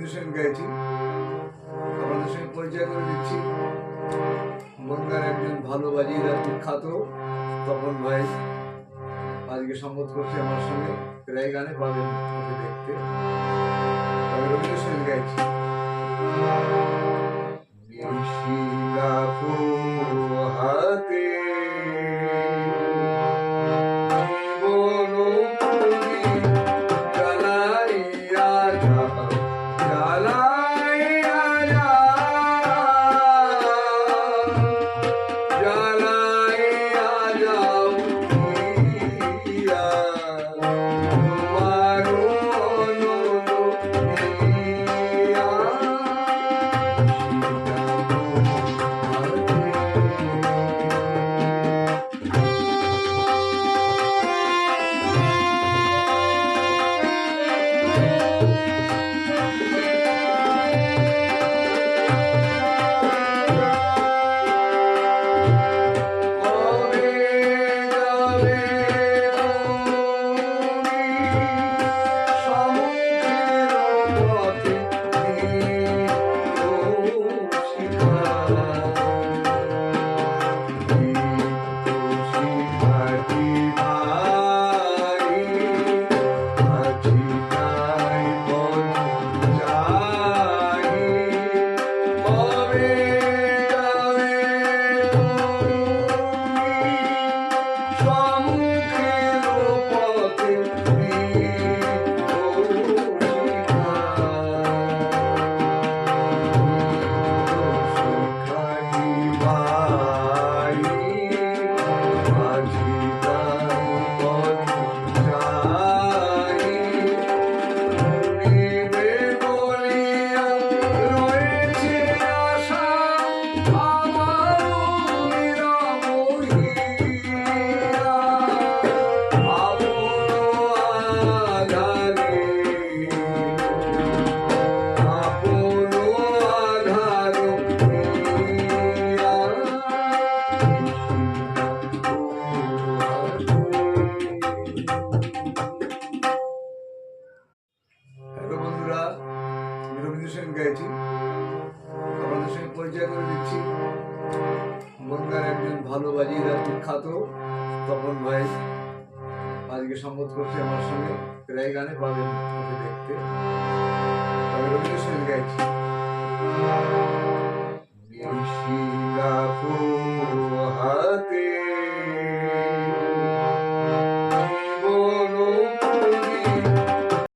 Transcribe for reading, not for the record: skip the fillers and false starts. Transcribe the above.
রবীন্দ্র সঙ্গীত গাইছি, আপনাদের সঙ্গে পরিচয় করে দিচ্ছি। বনগাঁর একজন ভালো বাজিদার বিখ্যাত তপন ভাই আজকে সংবাদ করছে আমার সঙ্গে। প্রায় গানে পাবেন ওকে দেখতে। আমি রবীন্দ্র সঙ্গীত গাইছি। হাতে রবীন্দ্র সঙ্গীত গাইছি, আপনাদের সঙ্গে পরিচয় করে দিচ্ছি। বনগাঁর একজন ভালো বাজিদার বিখ্যাত তপন ভাই আজকে সংবাদ করছে আমার সঙ্গে। প্রায় গানে পাবেন ওকে দেখতে। আমি রবীন্দ্র সঙ্গীত গাইছি।